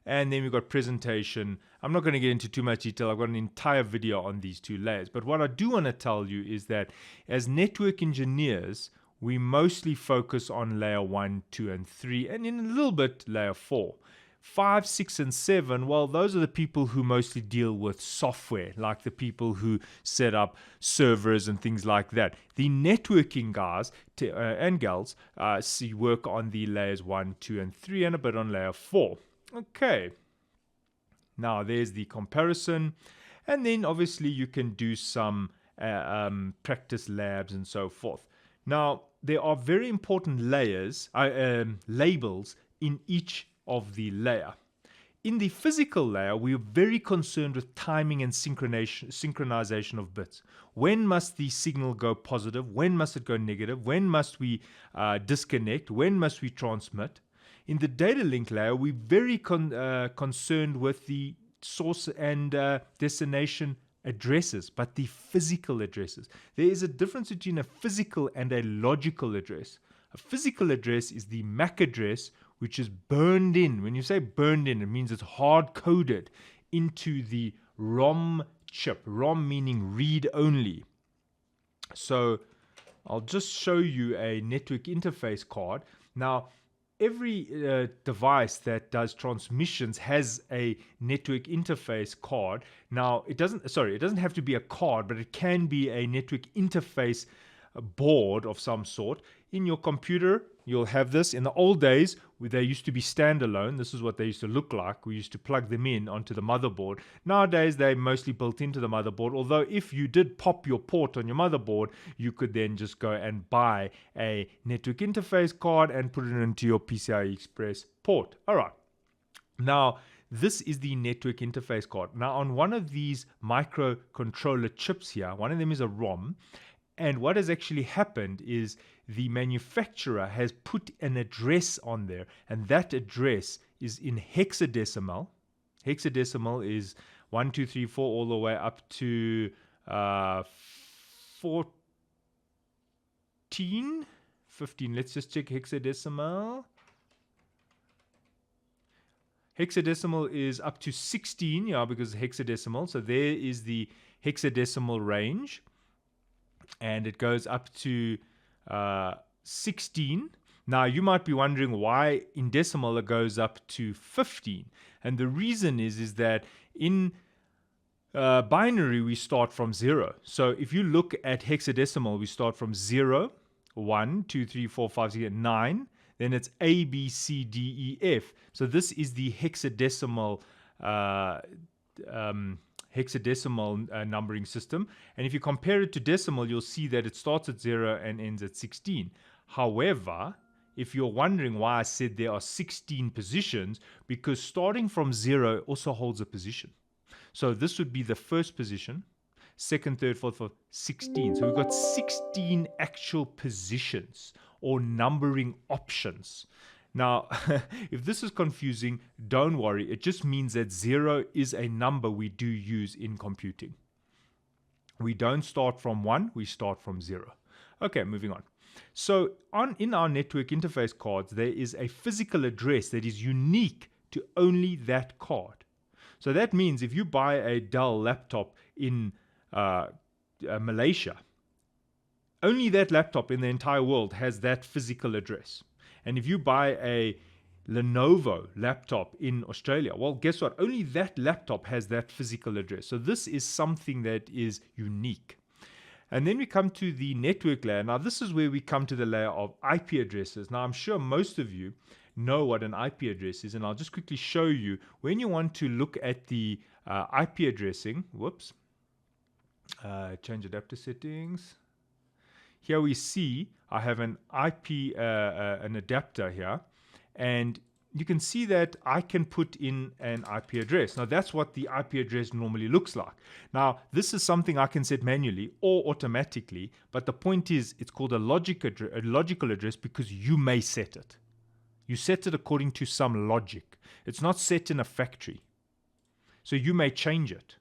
And then we've got presentation. I'm not going to get into too much detail. I've got an entire video on these two layers. But what I do want to tell you is that as network engineers, we mostly focus on layer 1, 2, and 3, and in a little bit layer 4. 5, 6, and 7, well, those are the people who mostly deal with software, like the people who set up servers and things like that. The networking guys and gals work on the layers 1, 2, and 3, and a bit on layer 4. Okay, now there's the comparison, and then obviously you can do some practice labs and so forth. Now, there are very important layers, labels in each of the layer. In the physical layer, we are very concerned with timing and synchronization of bits. When must the signal go positive? When must it go negative? When must we disconnect? When must we transmit? In the data link layer, we're very concerned with the source and destination addresses, but the physical addresses. There is a difference between a physical and a logical address. A physical address is the MAC address, which is burned in. When you say burned in, it means it's hard-coded into the ROM chip. ROM meaning read-only. So I'll just show you a network interface card. Now, every device that does transmissions has a network interface card. Now, it doesn't have to be a card, but it can be a network interface board of some sort. In your computer, you'll have this. In the old days, where they used to be standalone, this is what they used to look like. We used to plug them in onto the motherboard. Nowadays, they're mostly built into the motherboard, although if you did pop your port on your motherboard, you could then just go and buy a network interface card and put it into your PCI Express port. All right. Now, this is the network interface card. Now, on one of these microcontroller chips here, one of them is a ROM. And what has actually happened is the manufacturer has put an address on there, and that address is in hexadecimal. Hexadecimal is 1, 2, 3, 4 all the way up to 14. 15. Let's just check hexadecimal. Hexadecimal is up to 16, yeah, because hexadecimal. So there is the hexadecimal range. And it goes up to 16. Now, you might be wondering why in decimal it goes up to 15. And the reason is that in binary, we start from 0. So if you look at hexadecimal, we start from 0, 1, 2, 3, 4, 5, 6, 9. Then it's A, B, C, D, E, F. So this is the hexadecimal numbering system. And if you compare it to decimal, you'll see that it starts at 0 and ends at 16. However, if you're wondering why I said there are 16 positions, because starting from 0 also holds a position. So this would be the first position, second, third, fourth, 16. So we've got 16 actual positions or numbering options. Now, if this is confusing, don't worry. It just means that 0 is a number we do use in computing. We don't start from 1, we start from 0. Okay, moving on. So in our network interface cards, there is a physical address that is unique to only that card. So that means if you buy a Dell laptop in Malaysia, only that laptop in the entire world has that physical address. And if you buy a Lenovo laptop in Australia, well, guess what? Only that laptop has that physical address. So this is something that is unique. And then we come to the network layer. Now, this is where we come to the layer of IP addresses. Now, I'm sure most of you know what an IP address is, and I'll just quickly show you. When you want to look at the IP addressing, change adapter settings. Here we see I have an IP, an adapter here, and you can see that I can put in an IP address. Now that's what the IP address normally looks like. Now this is something I can set manually or automatically, but the point is it's called a logical address because you may set it. You set it according to some logic. It's not set in a factory. So you may change it.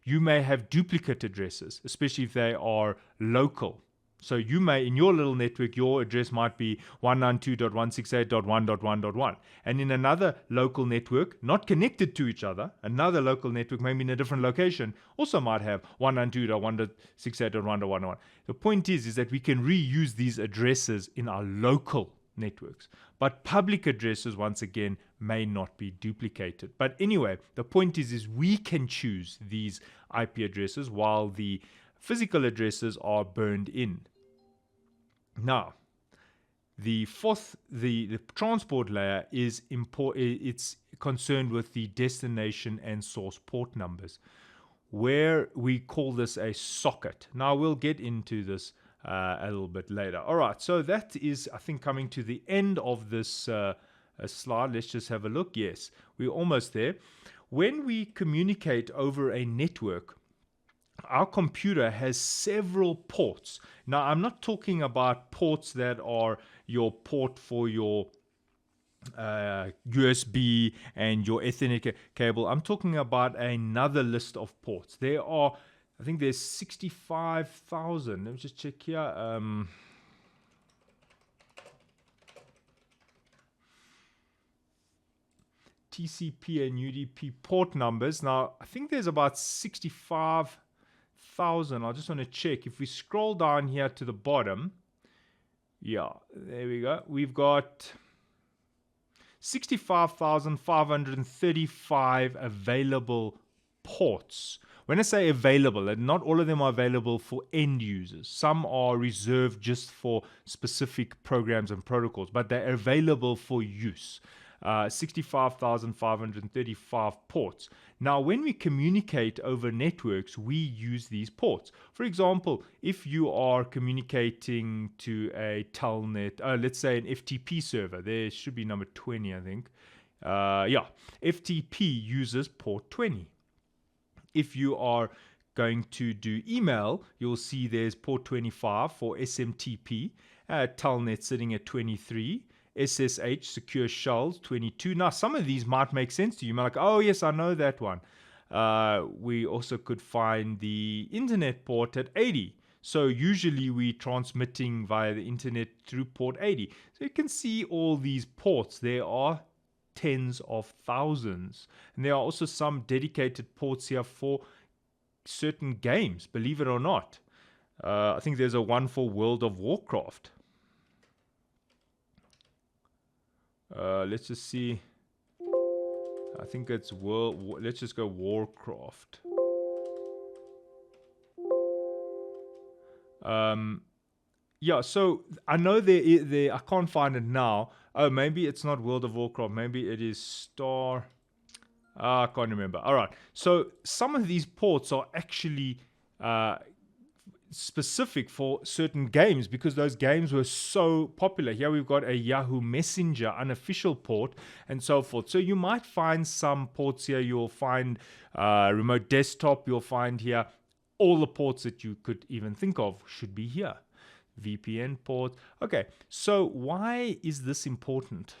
You may have duplicate addresses, especially if they are local. So you may, in your little network, your address might be 192.168.1.1.1. And in another local network, not connected to each other, another local network, maybe in a different location, also might have 192.168.1.1.1. The point is that we can reuse these addresses in our local networks. But public addresses, once again, may not be duplicated. But anyway, the point is we can choose these IP addresses while the physical addresses are burned in. Now, the transport layer is important. It's concerned with the destination and source port numbers, where we call this a socket. Now, we'll get into this a little bit later. All right, so that is, I think, coming to the end of this slide. Let's just have a look. Yes, we're almost there. When we communicate over a network, our computer has several ports. Now, I'm not talking about ports that are your port for your USB and your Ethernet cable. I'm talking about another list of ports. There are, I think there's 65,000. Let me just check here. TCP and UDP port numbers. Now, I think there's about 65,000. I just want to check. If we scroll down here to the bottom, yeah, there we go. We've got 65,535 available ports. When I say available, not all of them are available for end users. Some are reserved just for specific programs and protocols, but they're available for use. 65,535 ports. Now, when we communicate over networks, we use these ports. For example, if you are communicating to a telnet, let's say an FTP server, there should be number 20, I think. FTP uses port 20. If you are going to do email, you'll see there's port 25 for SMTP, telnet sitting at 23. SSH, secure shells, 22. Now, some of these might make sense to you. You might like, oh, yes, I know that one. We also could find the internet port at 80. So usually we're transmitting via the internet through port 80. So you can see all these ports. There are tens of thousands. And there are also some dedicated ports here for certain games, believe it or not. I think there's a one for World of Warcraft. Let's just see. I think it's let's just go Warcraft. Yeah, so I know there I can't find it now. Oh, maybe it's not World of Warcraft. Maybe it is Star. I can't remember. All right. So some of these ports are actually specific for certain games because those games were so popular. Here we've got a Yahoo Messenger unofficial port and so forth. So you might find some ports here. You'll find remote desktop. You'll find here all the ports that you could even think of should be here. VPN port. Okay, so why is this important?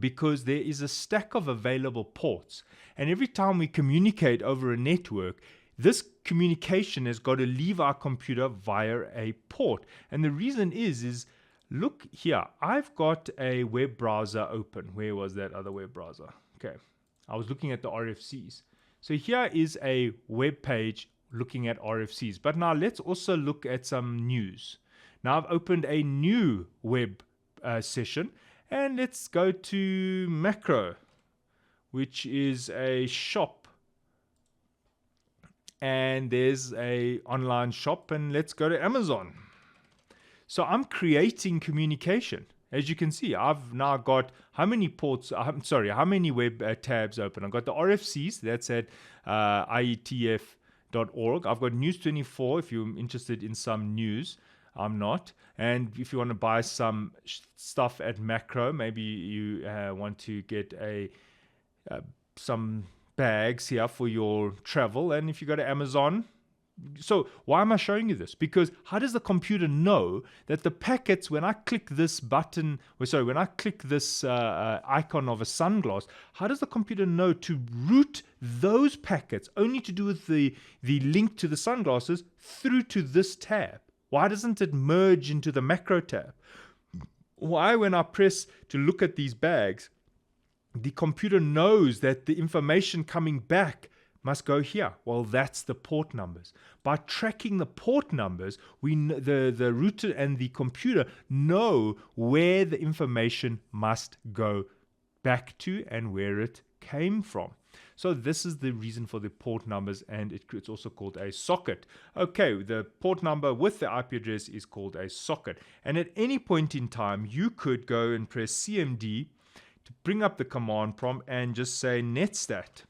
Because there is a stack of available ports, and every time we communicate over a network, this communication has got to leave our computer via a port. And the reason is look here, I've got a web browser open. Where was that other web browser? Okay, I was looking at the RFCs. So here is a web page looking at RFCs. But now let's also look at some news. Now I've opened a new web session, and let's go to Macro, which is a shop. And there's a online shop, and let's go to Amazon. So I'm creating communication. As you can see, I've now got how many ports, how many web tabs open. I've got the RFCs, that's at IETF.org. I've got News 24 if you're interested in some news. I'm not. And if you want to buy some stuff at Macro, maybe you want to get some bags here for your travel. And if you go to Amazon, so why am I showing you this? Because how does the computer know that the packets, when I click this button, when I click this icon of a sunglass, how does the computer know to route those packets only to do with the link to the sunglasses through to this tab? Why doesn't it merge into the macro tab? Why, when I press to look at these bags, the computer knows that the information coming back must go here? Well, that's the port numbers. By tracking the port numbers, the router and the computer know where the information must go back to and where it came from. So this is the reason for the port numbers, and it's also called a socket. Okay, the port number with the IP address is called a socket. And at any point in time, you could go and press CMD to bring up the command prompt and just say netstat.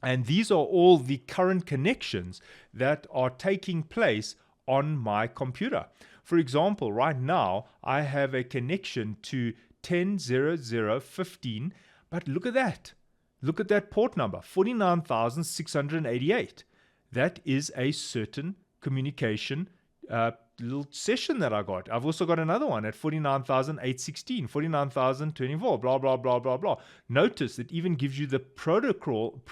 And these are all the current connections that are taking place on my computer. For example, right now, I have a connection to 10.0.0.15, but look at that. Look at that port number, 49,688. That is a certain communication little session that I got. I've also got another one at 49,816, 49,024, blah, blah, blah, blah, blah. Notice it even gives you the protocol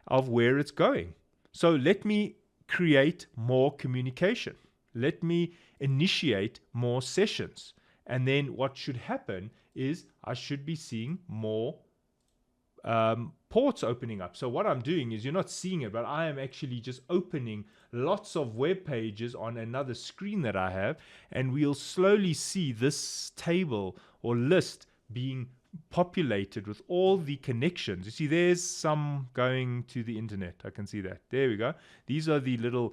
of where it's going. So let me create more communication. Let me initiate more sessions. And then what should happen is I should be seeing more ports opening up. So what I'm doing is, you're not seeing it, but I am actually just opening lots of web pages on another screen that I have, and we'll slowly see this table or list being populated with all the connections. You see, there's some going to the internet. I can see that. There we go. These are the little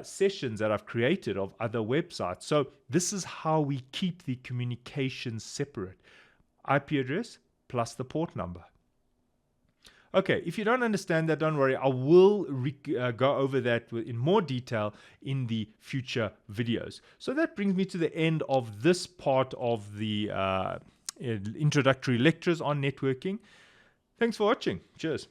sessions that I've created of other websites. So this is how we keep the communications separate. IP address plus the port number. Okay, if you don't understand that, don't worry. I will go over that in more detail in the future videos. So that brings me to the end of this part of the introductory lectures on networking. Thanks for watching. Cheers.